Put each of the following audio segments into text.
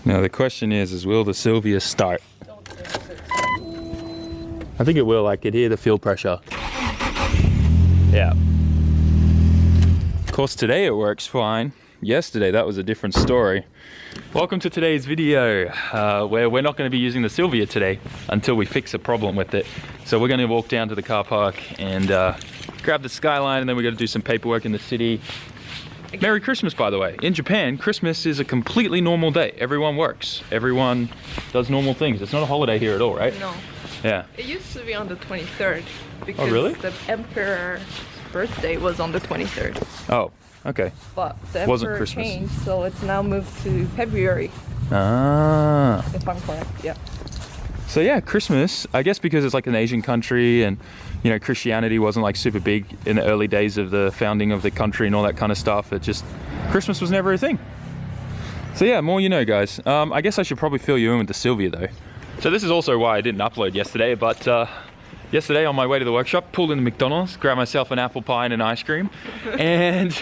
Now the question is will the Silvia start? I think it will. I could hear the fuel pressure. Yeah. Of course today it works fine. Yesterday that was a different story. Welcome to today's video where we're not going to be using the Silvia today until we fix a problem with it. So we're going to walk down to the car park and grab the Skyline, and then we're going to do some paperwork in the city. Merry Christmas, by the way. In Japan, Christmas is a completely normal day. Everyone works. Everyone does normal things. It's not a holiday here at all, right? No. Yeah. It used to be on the 23rd because really? the emperor's birthday was on the 23rd. Oh, okay. But the Wasn't emperor Christmas. changed, so it's now moved to February. Ah. If I'm correct, yeah. So yeah, Christmas, I guess because it's like an Asian country and, you know, Christianity wasn't like super big in the early days of the founding of the country and all that kind of stuff. It just, Christmas was never a thing. So yeah, more you know, guys. I guess I should probably fill you in with the Silvia though. So this is also why I didn't upload yesterday, but yesterday on my way to the workshop, pulled into McDonald's, grabbed myself an apple pie and an ice cream, and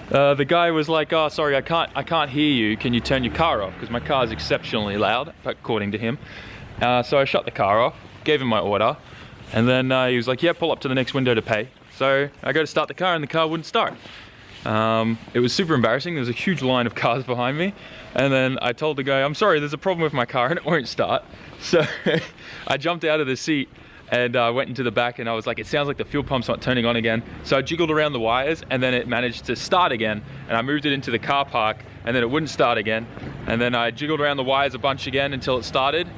the guy was like, "Oh, sorry, I can't hear you. Can you turn your car off? Because my car is exceptionally loud," according to him. So I shut the car off, gave him my order, and then he was like, "Yeah, pull up to the next window to pay." So I go to start the car, and the car wouldn't start. It was super embarrassing. There was a huge line of cars behind me, and then I told the guy, "I'm sorry, there's a problem with my car and it won't start." So I jumped out of the seat and went into the back, and I was like, "It sounds like the fuel pump's not turning on again." So I jiggled around the wires, and then it managed to start again, and I moved it into the car park, and then it wouldn't start again, and then I jiggled around the wires a bunch again until it started,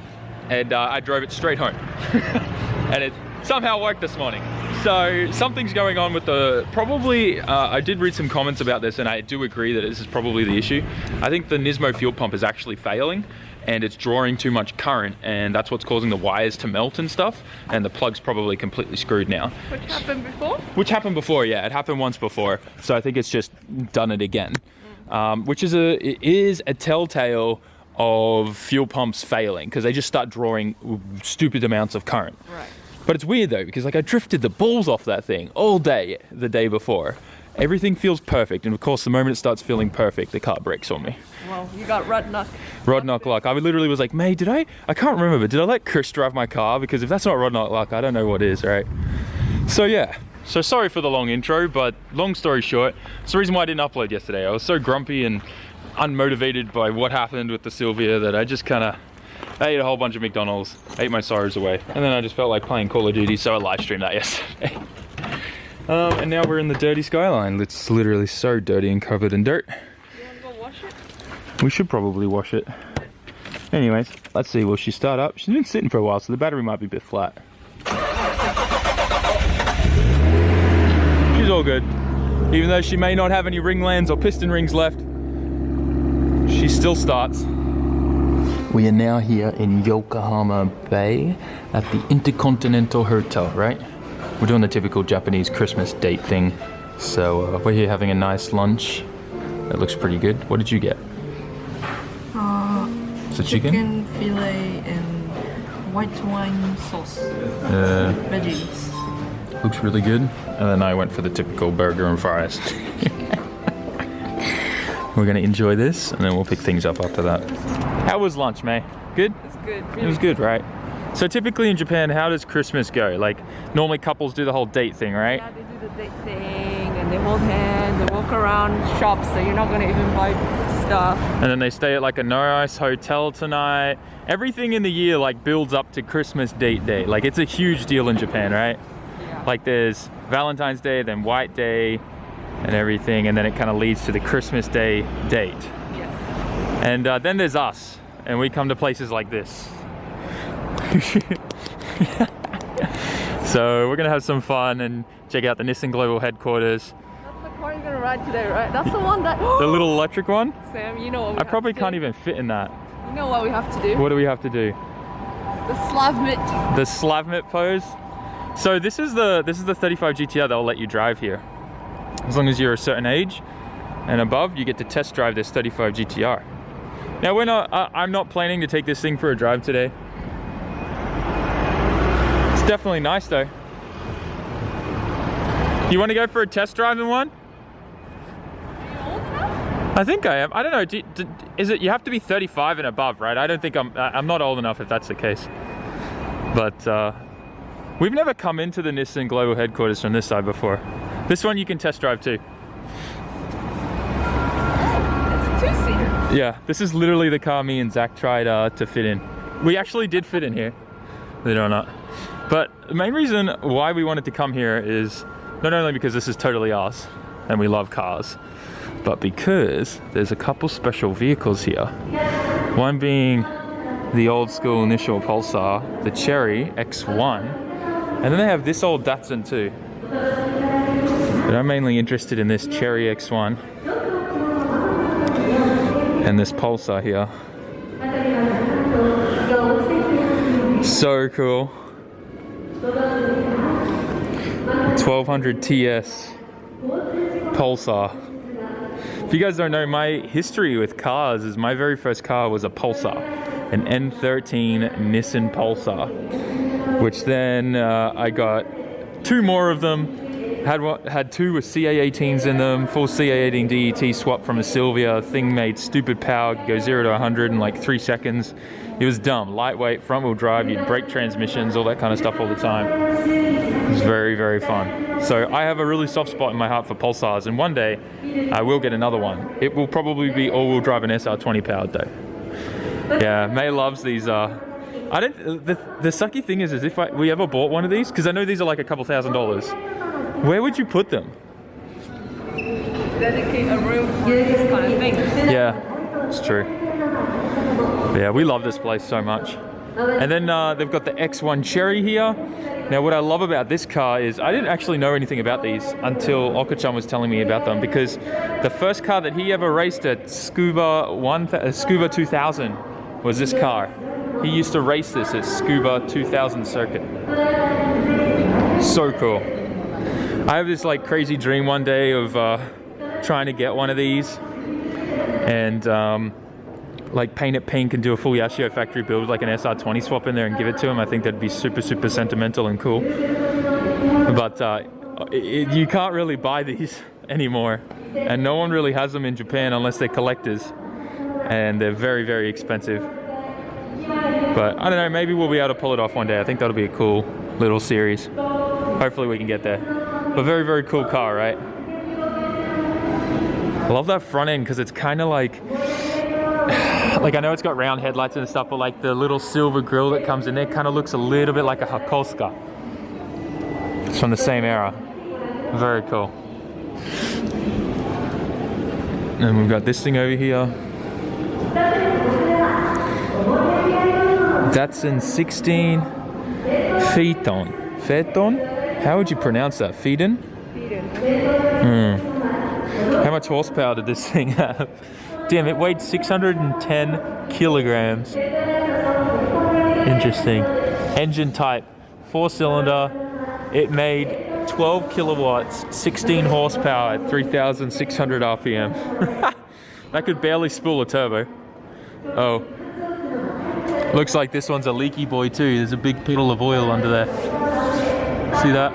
and I drove it straight home. And it somehow worked this morning. So something's going on with the, probably, I did read some comments about this, and I do agree that this is probably the issue. I think the Nismo fuel pump is actually failing, and it's drawing too much current, and that's what's causing the wires to melt and stuff, and the plug's probably completely screwed now. Which happened before? Which happened before, yeah, it happened once before, so I think it's just done it again. Which is a telltale of fuel pumps failing, because they just start drawing stupid amounts of current. Right. But it's weird though, because like I drifted the balls off that thing all day the day before. Everything feels perfect, and of course the moment it starts feeling perfect, the car breaks on me. Well, you got rod knock. Rod knock luck. I literally was like, "May, I can't remember, but did I let Chris drive my car? Because if that's not rod knock luck, I don't know what is, right?" So yeah. So sorry for the long intro, but long story short, it's the reason why I didn't upload yesterday. I was so grumpy and unmotivated by what happened with the Silvia that I just kind of ate a whole bunch of McDonald's, ate my sorrows away, and then I just felt like playing Call of Duty, so I live streamed that yesterday. And now we're in the dirty Skyline. It's literally so dirty and covered in dirt. You want to go wash it? We should probably wash it. Anyways, let's see, will she start up? She's been sitting for a while, so the battery might be a bit flat. She's all good. Even though she may not have any ring lands or piston rings left, she still starts. We are now here in Yokohama Bay at the Intercontinental Hotel, right? We're doing the typical Japanese Christmas date thing. So we're here having a nice lunch. It looks pretty good. What did you get? It's a chicken? Filet and white wine sauce. Veggies. Looks really good. And then I went for the typical burger and fries. We're gonna enjoy this, and then we'll pick things up after that. How was lunch, May? Good? It's good. It was good, right? So typically in Japan, how does Christmas go? Like, normally couples do the whole date thing, right? Yeah, they do the date thing, and they hold hands, they walk around shops, so you're not gonna even buy stuff. And then they stay at like a nice hotel tonight. Everything in the year like builds up to Christmas date day. Like, it's a huge deal in Japan, right? Yeah. Like, there's Valentine's Day, then White Day, and everything, and then it kind of leads to the Christmas Day date. Yes. And then there's us, and we come to places like this. So we're gonna have some fun and check out the Nissan Global headquarters. That's the car you're gonna ride today, right? That's the one that... The little electric one? Sam, you know what we I have probably to can't do. even fit in that. You know what we have to do? What do we have to do? The SAMMIT. The SAMMIT pose. So this is the 35 GTR that'll let you drive here. As long as you're a certain age and above, you get to test drive this 35 GTR. Now I'm not planning to take this thing for a drive today. It's definitely nice though. You want to go for a test drive in one? Are you old enough? I think I am. I don't know. Is it? You have to be 35 and above, right? I don't think I'm not old enough if that's the case. But we've never come into the Nissan global headquarters from this side before. This one you can test drive too. It's a two-seater. Yeah, this is literally the car me and Zach tried to fit in. We actually did fit in here, believe it or not. But the main reason why we wanted to come here is not only because this is totally ours and we love cars, but because there's a couple special vehicles here. One being the old school initial Pulsar, the Cherry X1, and then they have this old Datsun too. But I'm mainly interested in this Cherry X1 and this Pulsar here. So cool. 1200 TS Pulsar. If you guys don't know, my history with cars is my very first car was a Pulsar, an N13 Nissan Pulsar, which then I got two more of them. Had two with CA18s in them, full CA18 DET swap from a Silvia. Thing made stupid power, could go 0 to 100 in like 3 seconds. It was dumb, lightweight, front wheel drive, you'd brake transmissions, all that kind of stuff all the time. It was very, very fun. So I have a really soft spot in my heart for Pulsars, and one day I will get another one. It will probably be all-wheel drive and SR20 powered though. Yeah, May loves these. The sucky thing is if we ever bought one of these, because I know these are like a couple $1,000s, where would you put them? Dedicate a room for this kind of thing. Yeah, it's true. Yeah, we love this place so much. And then they've got the X1 Cherry here. Now what I love about this car is I didn't actually know anything about these until Okachan was telling me about them, because the first car that he ever raced at Scuba 2000 was this car. He used to race this at Scuba 2000 circuit. So cool. I have this like crazy dream one day of trying to get one of these and like paint it pink and do a full Yashio factory build with like an SR20 swap in there and give it to him. I think that'd be super, super sentimental and cool. But you can't really buy these anymore. And no one really has them in Japan unless they're collectors. And they're very, very expensive. But I don't know, maybe we'll be able to pull it off one day. I think that'll be a cool little series. Hopefully we can get there. But very, very cool car, right? I love that front end because it's kind of like I know it's got round headlights and stuff, but like the little silver grille that comes in there kind of looks a little bit like a Hakosuka. It's from the same era. Very cool. And we've got this thing over here. Datsun 16 Phaeton. Phaeton? How would you pronounce that? Phaeton? How much horsepower did this thing have? Damn, it weighed 610 kilograms. Interesting. Engine type, 4-cylinder. It made 12 kilowatts, 16 horsepower at 3,600 RPM. That could barely spool a turbo. Oh. Looks like this one's a leaky boy too. There's a big puddle of oil under there. See that?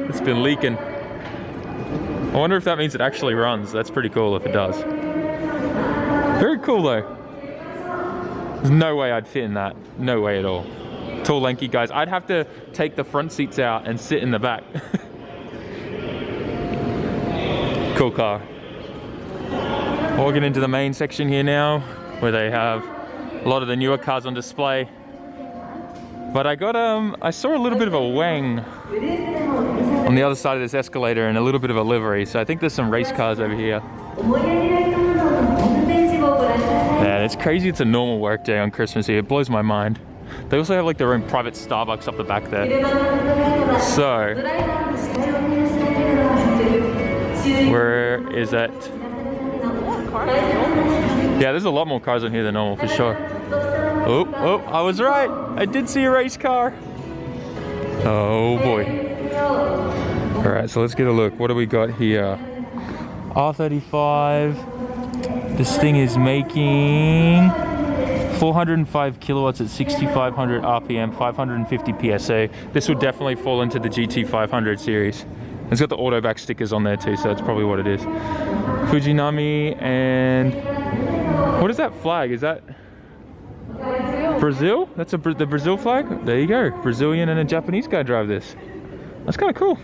It's been leaking. I wonder if that means it actually runs. That's pretty cool if it does. Very cool though. There's no way I'd fit in that. No way at all. Tall, lanky guys. I'd have to take the front seats out and sit in the back. Cool car. Walking into the main section here now, where they have a lot of the newer cars on display. But I saw a little bit of a Wang on the other side of this escalator and a little bit of a livery. So I think there's some race cars over here. Man, it's crazy it's a normal work day on Christmas here. It blows my mind. They also have like their own private Starbucks up the back there. So, where is that? Yeah, there's a lot more cars on here than normal for sure. Oh, I was right. I did see a race car. Oh boy. All right, so let's get a look. What do we got here? R35. This thing is making 405 kilowatts at 6,500 RPM, 550 PSA. This would definitely fall into the GT500 series. It's got the Autoback stickers on there too, so that's probably what it is. Fujinami and what is that flag? Is that Brazil? That's the Brazil flag? There you go. Brazilian and a Japanese guy drive this. That's kind of cool.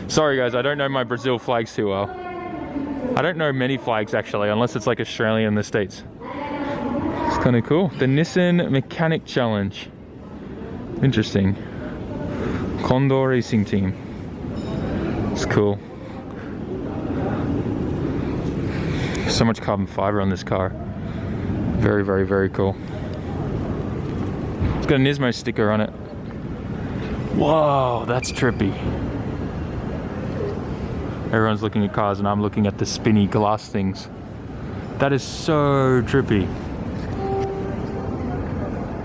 Sorry guys, I don't know my Brazil flags too well. I don't know many flags actually, unless it's like Australia and the States. It's kind of cool. The Nissan Mechanic Challenge. Interesting. Condor Racing Team. It's cool. So much carbon fiber on this car. Very, very, very cool. It's got a Nismo sticker on it. Whoa, that's trippy. Everyone's looking at cars and I'm looking at the spinny glass things. That is so trippy.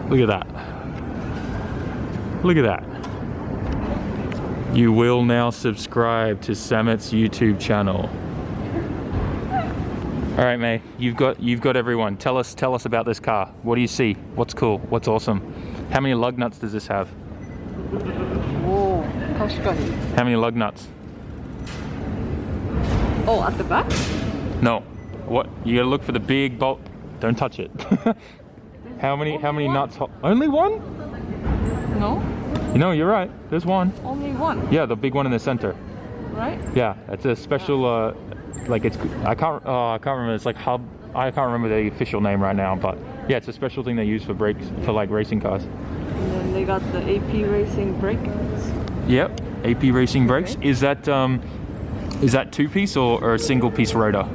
Look at that. Look at that. You will now subscribe to SAMMIT's YouTube channel. All right, May, you've got everyone. Tell us about this car. What do you see? What's cool? What's awesome? How many lug nuts does this have? Oh, 確かに. How many lug nuts? Oh, at the back? No. What? You gotta look for the big bolt. Don't touch it. How many nuts? Only one? No. No, you're right. There's one. Only one. Yeah, the big one in the center. Right? Yeah, it's a special. Like it's. I can't remember. It's like hub. I can't remember the official name right now, but yeah, it's a special thing they use for brakes for like racing cars. And then they got the AP Racing brake. Yep, AP Racing brakes. Okay. Is that two-piece or a single-piece rotor?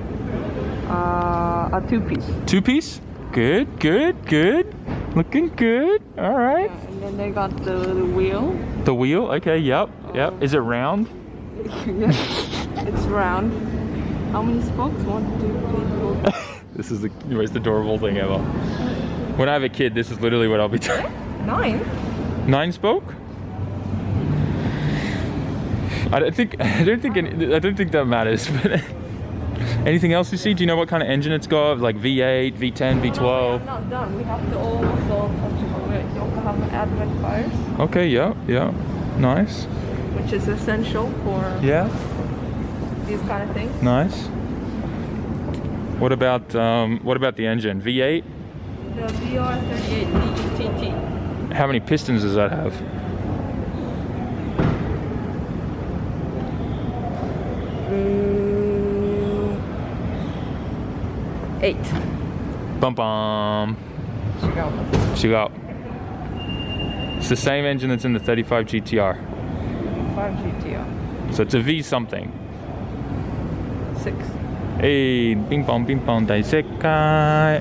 A two-piece. Two-piece? Good. Looking good. All right. Yeah, and then they got the wheel. The wheel? Okay, yep. Is it round? Yeah, it's round. How many spokes? 1, 2, 3, 4. This is the most adorable thing ever. When I have a kid, this is literally what I'll be doing. 9? 9 spoke? I don't think that matters. But anything else you see? Do you know what kind of engine it's got? Like V8, V10, V12? No, we are not done. We have to also touch on Yokohama Advent fires. Okay, yeah, nice. Which is essential for these kind of things. Nice. What about the engine? V8? The VR38 DETT. How many pistons does that have? Mm, 8. Bum bum. Chigal. It's the same engine that's in the 35 GTR. 5 GTR. So it's a V something. 6. Hey, ping pong, daisekai.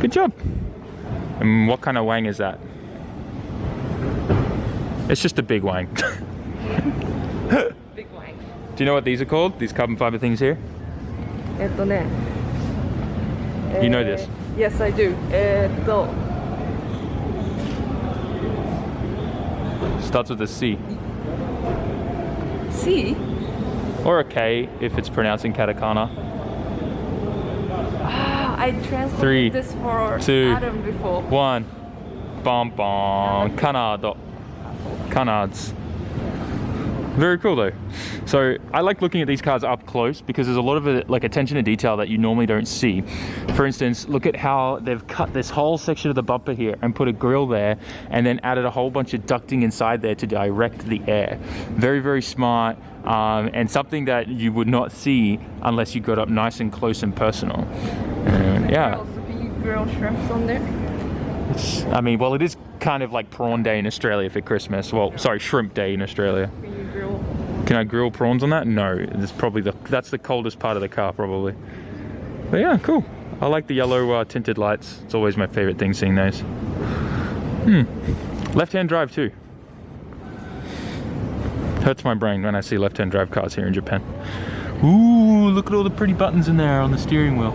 Good job. And what kind of wang is that? It's just a big wang. Big wang. Do you know what these are called? These carbon fiber things here? You know this? Yes, I do. Starts with a C. C? Or a K if it's pronounced in katakana. I translated 3, this for 2, Adam before. 1. Bom bom. Kanado. Canards. Very cool though. So I like looking at these cars up close because there's a lot of like attention to detail that you normally don't see. For instance, look at how they've cut this whole section of the bumper here and put a grill there and then added a whole bunch of ducting inside there to direct the air. Very, very smart, and something that you would not see unless you got up nice and close and personal. Yeah. Also, can you grill shrimps on there? I mean, well, it is kind of like prawn day in Australia for Christmas. Well, sorry, shrimp day in Australia. Can you grill? Can I grill prawns on that? No, it's probably that's the coldest part of the car probably. But yeah, cool. I like the yellow tinted lights. It's always my favorite thing seeing those. Left-hand drive too. Hurts my brain when I see left-hand drive cars here in Japan. Ooh, look at all the pretty buttons in there on the steering wheel.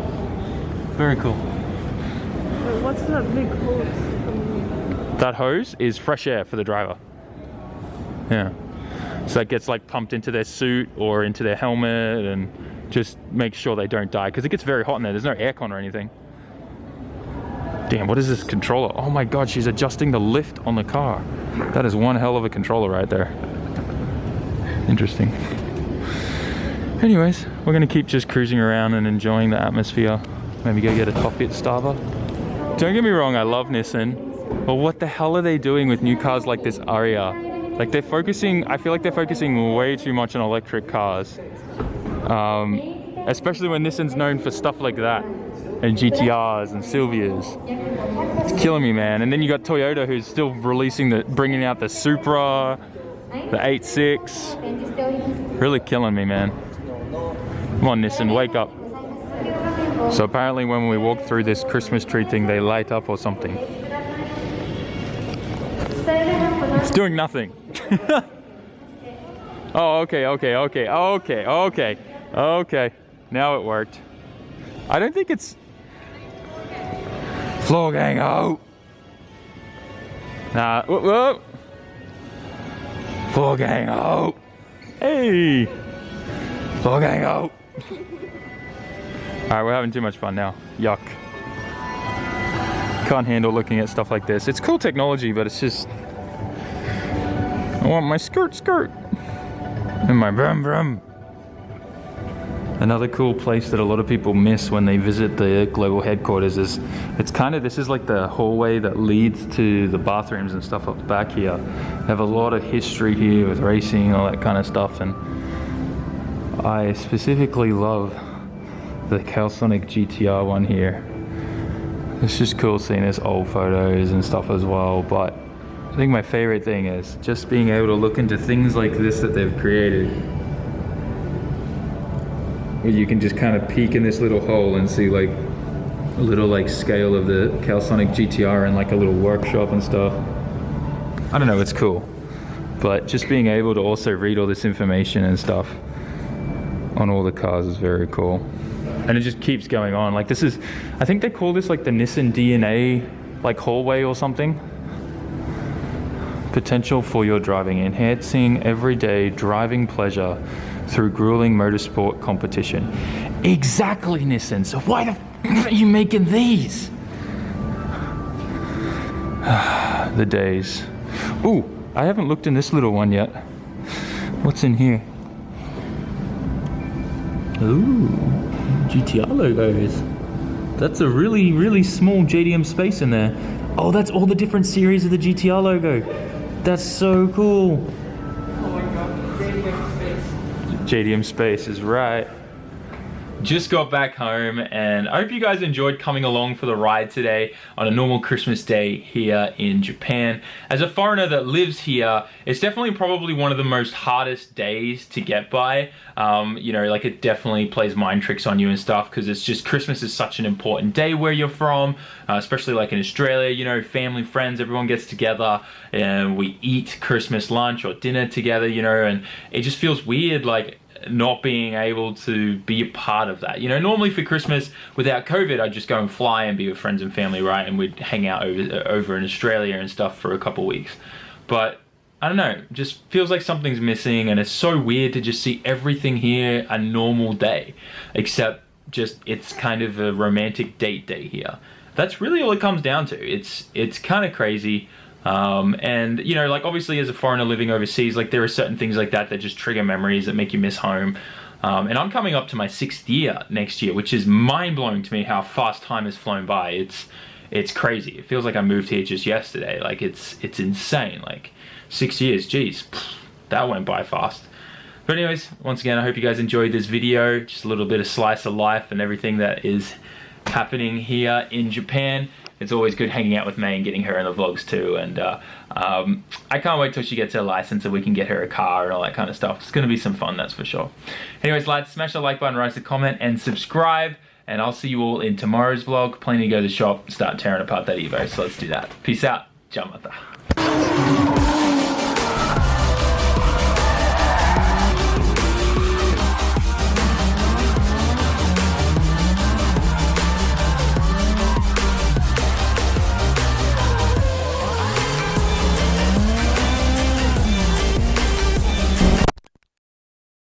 Very cool. Wait, what's that big hose? That hose is fresh air for the driver. Yeah. So it gets like pumped into their suit or into their helmet and just make sure they don't die because it gets very hot in there. There's no aircon or anything. Damn, what is this controller? Oh my god, she's adjusting the lift on the car. That is one hell of a controller right there. Interesting. Anyways, we're gonna keep just cruising around and enjoying the atmosphere. Maybe go get a Top It starter. Don't get me wrong, I love Nissan, but what the hell are they doing with new cars like this Aria? Like they're focusing, I feel like they're focusing way too much on electric cars. Especially when Nissan's known for stuff like that. And GTRs and Silvias. It's killing me, man. And then you got Toyota who's still bringing out the Supra, the 8.6. Really killing me, man. Come on, Nissan, wake up. So apparently when we walk through this Christmas tree thing, they light up or something. It's doing nothing. Oh, okay. Now it worked. I don't think it's... Floor gang out. Nah, whoa. Floor gang out. Hey. Floor gang out. Alright, we're having too much fun now. Yuck. Can't handle looking at stuff like this. It's cool technology, but it's just... I want my skirt. And my brum. Another cool place that a lot of people miss when they visit the global headquarters is, this is like the hallway that leads to the bathrooms and stuff up the back here. They have a lot of history here with racing and all that kind of stuff, and I specifically love the Celsonic GTR one here. It's just cool seeing this old photos and stuff as well, but I think my favorite thing is just being able to look into things like this that they've created. Where you can just kind of peek in this little hole and see like a little like scale of the Celsonic GTR and like a little workshop and stuff. I don't know, it's cool. But just being able to also read all this information and stuff on all the cars is very cool. And it just keeps going on. Like this is, I think they call this like the Nissan DNA like hallway or something. Potential for your driving, enhancing everyday driving pleasure through grueling motorsport competition. Exactly, Nissan. So why the f are you making these? The days. Ooh, I haven't looked in this little one yet. What's in here? Ooh, GTR logos. That's a really, really small JDM space in there. Oh, that's all the different series of the GTR logo. That's so cool. Oh my god, JDM space is right. Just got back home and I hope you guys enjoyed coming along for the ride today on a normal Christmas day here in Japan. As a foreigner that lives here, it's definitely probably one of the most hardest days to get by. You know, like it definitely plays mind tricks on you and stuff because it's just Christmas is such an important day where you're from, especially like in Australia, you know, family, friends, everyone gets together and we eat Christmas lunch or dinner together, you know, and it just feels weird like not being able to be a part of that. You know, normally for Christmas without COVID, I'd just go and fly and be with friends and family, right? And we'd hang out over in Australia and stuff for a couple weeks. But I don't know, just feels like something's missing and it's so weird to just see everything here a normal day, except just it's kind of a romantic date day here. That's really all it comes down to. It's kind of crazy. And you know, like obviously as a foreigner living overseas, like there are certain things like that that just trigger memories that make you miss home. And I'm coming up to my 6th year next year, which is mind-blowing to me how fast time has flown by. It's crazy. It feels like I moved here just yesterday. Like it's insane. Like 6 years, geez, that went by fast. But anyways, once again, I hope you guys enjoyed this video. Just a little bit of slice of life and everything that is happening here in Japan. It's always good hanging out with May and getting her in the vlogs too, and I can't wait till she gets her license so we can get her a car and all that kind of stuff. It's going to be some fun, that's for sure. Anyways, lads, smash the like button, write us a comment, and subscribe, and I'll see you all in tomorrow's vlog. Planning to go to the shop, start tearing apart that Evo, so let's do that. Peace out. Jamata.